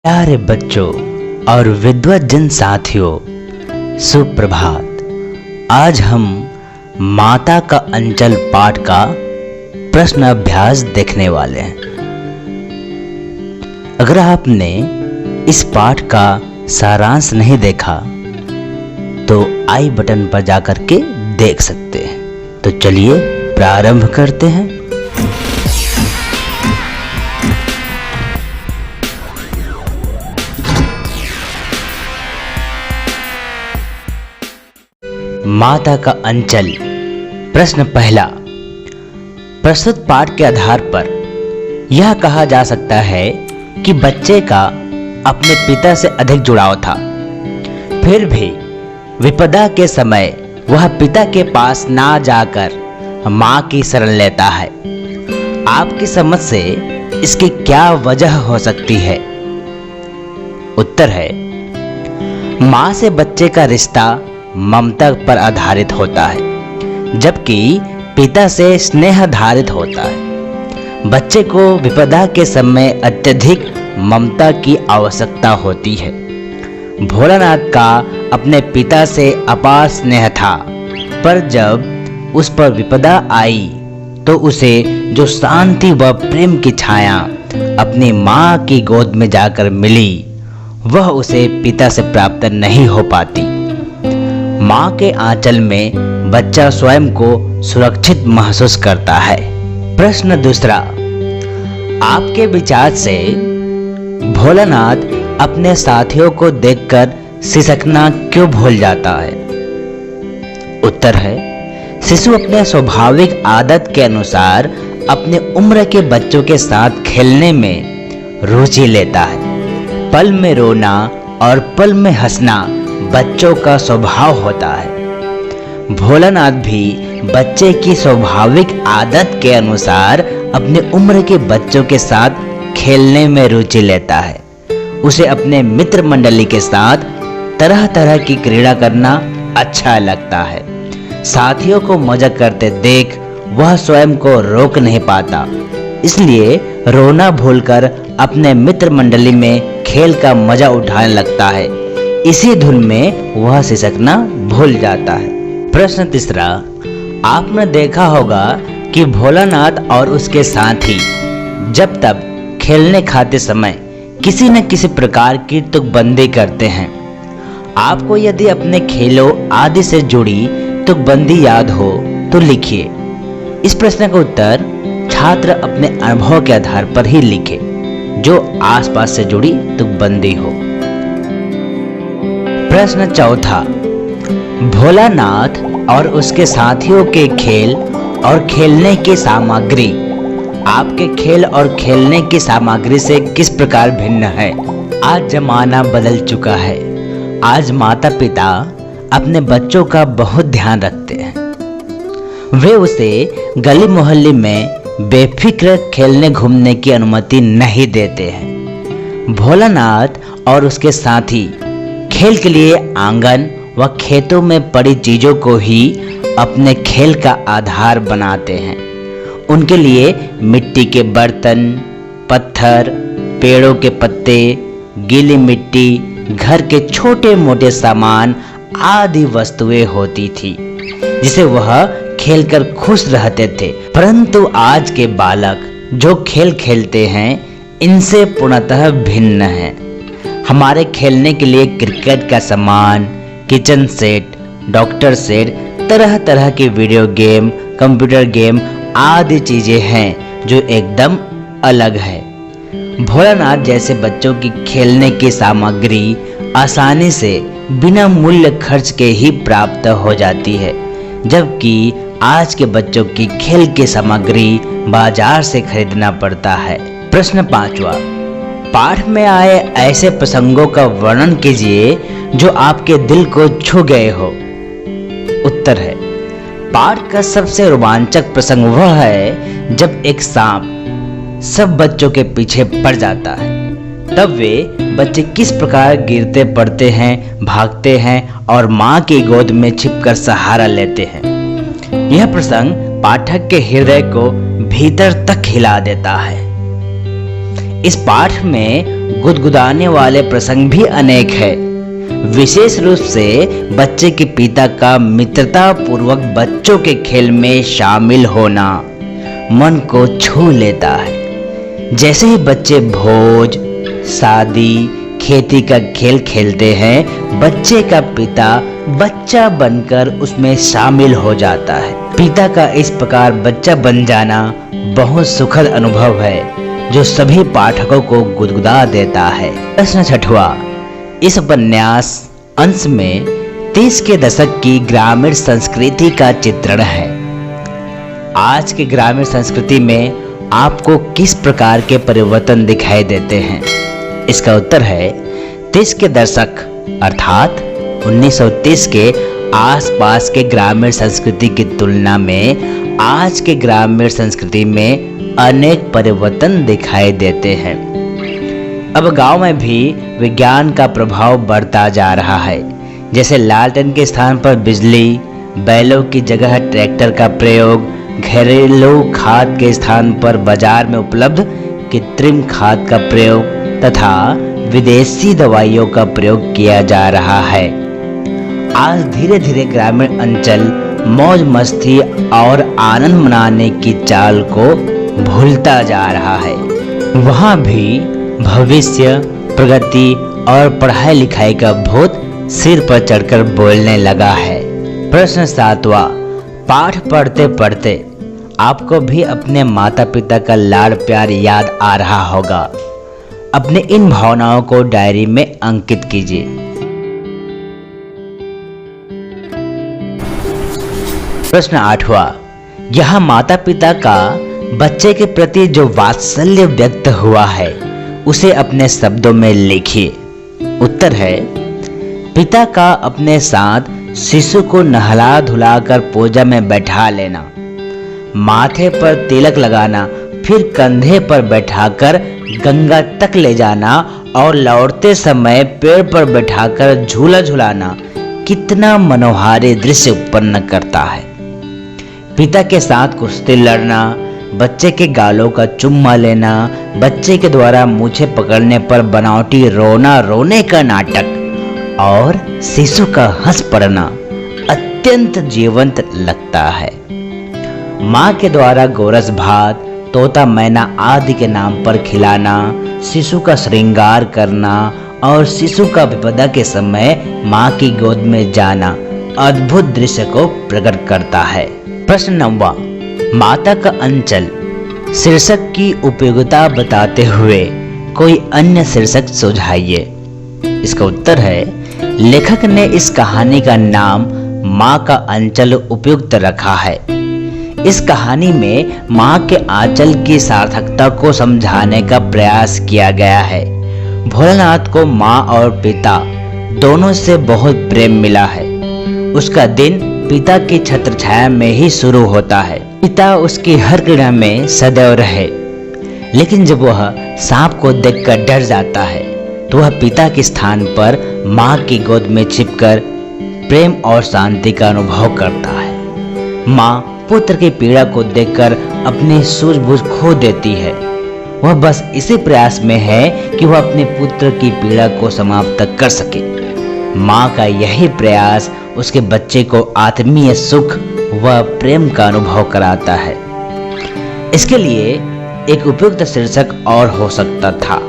प्यारे बच्चों और विद्वत साथियों, सुप्रभात। आज हम माता का अंचल पाठ का प्रश्न अभ्यास देखने वाले हैं। अगर आपने इस पाठ का सारांश नहीं देखा तो आई बटन पर जाकर के देख सकते हैं। तो चलिए प्रारंभ करते हैं। माता का अंचल। प्रश्न पहला। प्रस्तुत पाठ के आधार पर यह कहा जा सकता है कि बच्चे का अपने पिता से अधिक जुड़ाव था, फिर भी विपदा के समय वह पिता के पास ना जाकर मां की शरण लेता है। आपकी समझ से इसकी क्या वजह हो सकती है? उत्तर है, मां से बच्चे का रिश्ता ममता पर आधारित होता है, जबकि पिता से स्नेह आधारित होता है। बच्चे को विपदा के समय अत्यधिक ममता की आवश्यकता होती है। भोलानाथ का अपने पिता से अपार स्नेह था, पर जब उस पर विपदा आई तो उसे जो शांति व प्रेम की छाया अपनी मां की गोद में जाकर मिली, वह उसे पिता से प्राप्त नहीं हो पाती। मां के आंचल में बच्चा स्वयं को सुरक्षित महसूस करता है। प्रश्न दूसरा। आपके विचार से भोलानाथ अपने साथियों को देखकर सिसकना क्यों भूल जाता है? उत्तर है, शिशु अपने स्वाभाविक आदत के अनुसार अपने उम्र के बच्चों के साथ खेलने में रुचि लेता है। पल में रोना और पल में हंसना बच्चों का स्वभाव होता है। भोलानाथ भी बच्चे की स्वाभाविक आदत के अनुसार अपने उम्र के बच्चों के साथ खेलने में रुचि लेता है। उसे अपने मित्र मंडली के साथ तरह तरह की क्रीड़ा करना अच्छा लगता है। साथियों को मजा करते देख वह स्वयं को रोक नहीं पाता, इसलिए रोना भूलकर अपने मित्र मंडली में खेल का मजा उठाने लगता है। इसी धुन में वह सिसकना भूल जाता है। प्रश्न तीसरा। आपने देखा होगा कि भोलानाथ और उसके साथी जब तब खेलने खाते समय किसी न किसी प्रकार की तुकबंदी करते हैं। आपको यदि अपने खेलों आदि से जुड़ी तुकबंदी याद हो तो लिखिए। इस प्रश्न का उत्तर छात्र अपने अनुभव के आधार पर ही लिखे, जो आसपास से जुड़ी तुकबंदी हो। प्रश्न चौथा। भोलानाथ और उसके साथियों के खेल और खेलने की सामग्री आपके खेल और खेलने की सामग्री से किस प्रकार भिन्न है? आज जमाना बदल चुका है। आज माता पिता अपने बच्चों का बहुत ध्यान रखते हैं। वे उसे गली मोहल्ले में बेफिक्र खेलने घूमने की अनुमति नहीं देते हैं। भोलानाथ और उसके साथी खेल के लिए आंगन व खेतों में पड़ी चीजों को ही अपने खेल का आधार बनाते हैं। उनके लिए मिट्टी के बर्तन, पत्थर, पेड़ों के पत्ते, गीली मिट्टी, घर के छोटे मोटे सामान आदि वस्तुएं होती थी, जिसे वह खेलकर खुश रहते थे। परंतु आज के बालक जो खेल खेलते हैं, इनसे पूर्णतः भिन्न है। हमारे खेलने के लिए क्रिकेट का सामान, किचन सेट, डॉक्टर सेट, तरह तरह के वीडियो गेम, कंप्यूटर गेम आदि चीजें हैं जो एकदम अलग है। भोलानाथ जैसे बच्चों की खेलने की सामग्री आसानी से बिना मूल्य खर्च के ही प्राप्त हो जाती है, जबकि आज के बच्चों की खेल की सामग्री बाजार से खरीदना पड़ता है। प्रश्न पांचवा। पाठ में आए ऐसे प्रसंगों का वर्णन कीजिए जो आपके दिल को छू गए हो। उत्तर है, पाठ का सबसे रोमांचक प्रसंग वह है जब एक सांप सब बच्चों के पीछे पड़ जाता है। तब वे बच्चे किस प्रकार गिरते पड़ते हैं, भागते हैं और मां की गोद में छिपकर सहारा लेते हैं। यह प्रसंग पाठक के हृदय को भीतर तक हिला देता है। इस पाठ में गुदगुदाने वाले प्रसंग भी अनेक है। विशेष रूप से बच्चे के पिता का मित्रता पूर्वक बच्चों के खेल में शामिल होना मन को छू लेता है। जैसे ही बच्चे भोज, शादी, खेती का खेल खेलते हैं, बच्चे का पिता बच्चा बनकर उसमें शामिल हो जाता है। पिता का इस प्रकार बच्चा बन जाना बहुत सुखद अनुभव है जो सभी पाठकों को गुदगुदा देता है। प्रश्न 6वां। इस उपन्यास अंश में 30 के दशक की ग्रामीण संस्कृति का चित्रण है। आज के ग्रामीण संस्कृति में आपको किस प्रकार के परिवर्तन दिखाई देते हैं? इसका उत्तर है 30 के दशक अर्थात 1930 के आसपास के ग्रामीण संस्कृति की तुलना में आज के ग्रामीण संस्कृति में अनेक परिवर्तन दिखाई देते हैं। अब गांव में भी विज्ञान का प्रभाव बढ़ता जा रहा है। जैसे लालटेन के स्थान पर बिजली, बैलों की जगह ट्रैक्टर का प्रयोग, घरेलू खाद के स्थान पर बाजार में उपलब्ध कृत्रिम खाद का प्रयोग तथा विदेशी दवाइयों का प्रयोग किया जा रहा है। आज धीरे धीरे ग्रामीण अंचल मौज मस्ती और आनंद मनाने की चाल को भूलता जा रहा है। वहाँ भी भविष्य, प्रगति और पढ़ाई लिखाई का भूत सिर पर चढ़कर बोलने लगा है। प्रश्न 7वां। पाठ पढ़ते पढ़ते आपको भी अपने माता पिता का लाड़ प्यार याद आ रहा होगा। अपने इन भावनाओं को डायरी में अंकित कीजिए। प्रश्न 8वां। यहाँ माता पिता का बच्चे के प्रति जो वात्सल्य व्यक्त हुआ है उसे अपने शब्दों में लिखिए। उत्तर है, पिता का अपने साथ शिशु को नहला धुलाकर पूजा में बैठा लेना, माथे पर तिलक लगाना, फिर कंधे पर बैठाकर गंगा तक ले जाना और लौटते समय पेड़ पर बैठाकर झूला झुलाना कितना मनोहारी दृश्य उत्पन्न करता है। पिता के साथ कुश्ती लड़ना, बच्चे के गालों का चुम्मा लेना, बच्चे के द्वारा मूछें पकड़ने पर बनावटी रोना रोने का नाटक और शिशु का हंस पड़ना अत्यंत जीवंत लगता है। माँ के द्वारा गोरस भात, तोता मैना आदि के नाम पर खिलाना, शिशु का श्रृंगार करना और शिशु का विपदा के समय माँ की गोद में जाना अद्भुत दृश्य को प्रकट करता है। प्रश्न 9वां। माता का अंचल शीर्षक की उपयोगिता बताते हुए कोई अन्य शीर्षक सुझाइए। इसका उत्तर है, लेखक ने इस कहानी का नाम माँ का अंचल उपयुक्त रखा है। इस कहानी में माँ के आंचल की सार्थकता को समझाने का प्रयास किया गया है। भोलानाथ को माँ और पिता दोनों से बहुत प्रेम मिला है। उसका दिन पिता की छत्र छाया में ही शुरू होता है। पिता उसकी हर क्रीड़ा में सदैव रहे, लेकिन जब वह सांप को देखकर डर जाता है तो वह पिता के स्थान पर माँ की गोद में छिपकर प्रेम और शांति का अनुभव करता है। माँ पुत्र की पीड़ा को देखकर अपनी सूझबूझ खो देती है। वह बस इसी प्रयास में है कि वह अपने पुत्र की पीड़ा को समाप्त कर सके। माँ का यही प्रयास उसके बच्चे को आत्मीय सुख व प्रेम का अनुभव कराता है। इसके लिए एक उपयुक्त शीर्षक और हो सकता था,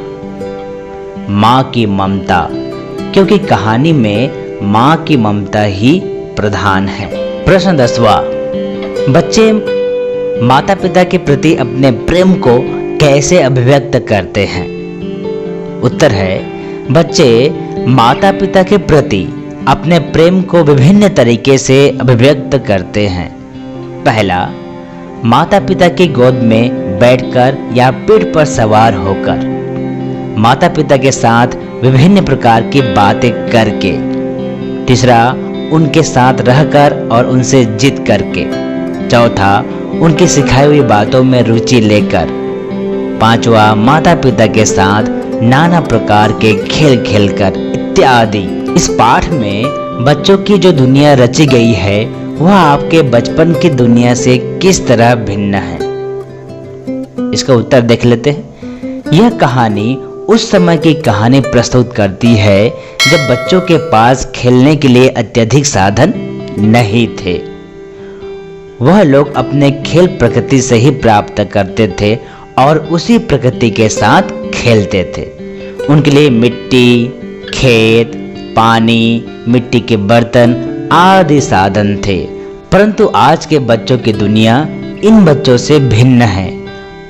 माँ की ममता, क्योंकि कहानी में माँ की ममता ही प्रधान है। प्रश्न 10वां। बच्चे माता पिता के प्रति अपने प्रेम को कैसे अभिव्यक्त करते हैं? उत्तर है, बच्चे माता पिता के प्रति अपने प्रेम को विभिन्न तरीके से अभिव्यक्त करते हैं। पहला, माता पिता की गोद में बैठकर या पीठ पर सवार होकर, माता पिता के साथ विभिन्न प्रकार की बातें करके। तीसरा, उनके साथ रहकर और उनसे जिद करके। चौथा, उनकी सिखाई हुई बातों में रुचि लेकर। पांचवा, माता पिता के साथ नाना प्रकार के खेल खेलकर इत्यादि। इस पाठ में बच्चों की जो दुनिया रची गई है वह आपके बचपन की दुनिया से किस तरह भिन्न है? इसका उत्तर देख लेते हैं। यह कहानी उस समय की कहानी प्रस्तुत करती है जब बच्चों के पास खेलने के लिए अत्यधिक साधन नहीं थे। वह लोग अपने खेल प्रकृति से ही प्राप्त करते थे और उसी प्रकृति के साथ खेलते थे। उनके लिए मिट्टी, खेत, पानी, मिट्टी के बर्तन आदि साधन थे। परंतु आज के बच्चों की दुनिया इन बच्चों से भिन्न है।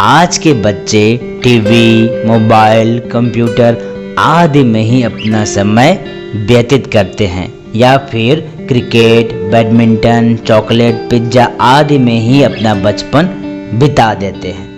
आज के बच्चे टीवी, मोबाइल, कंप्यूटर आदि में ही अपना समय व्यतीत करते हैं या फिर क्रिकेट, बैडमिंटन, चॉकलेट, पिज्जा आदि में ही अपना बचपन बिता देते हैं।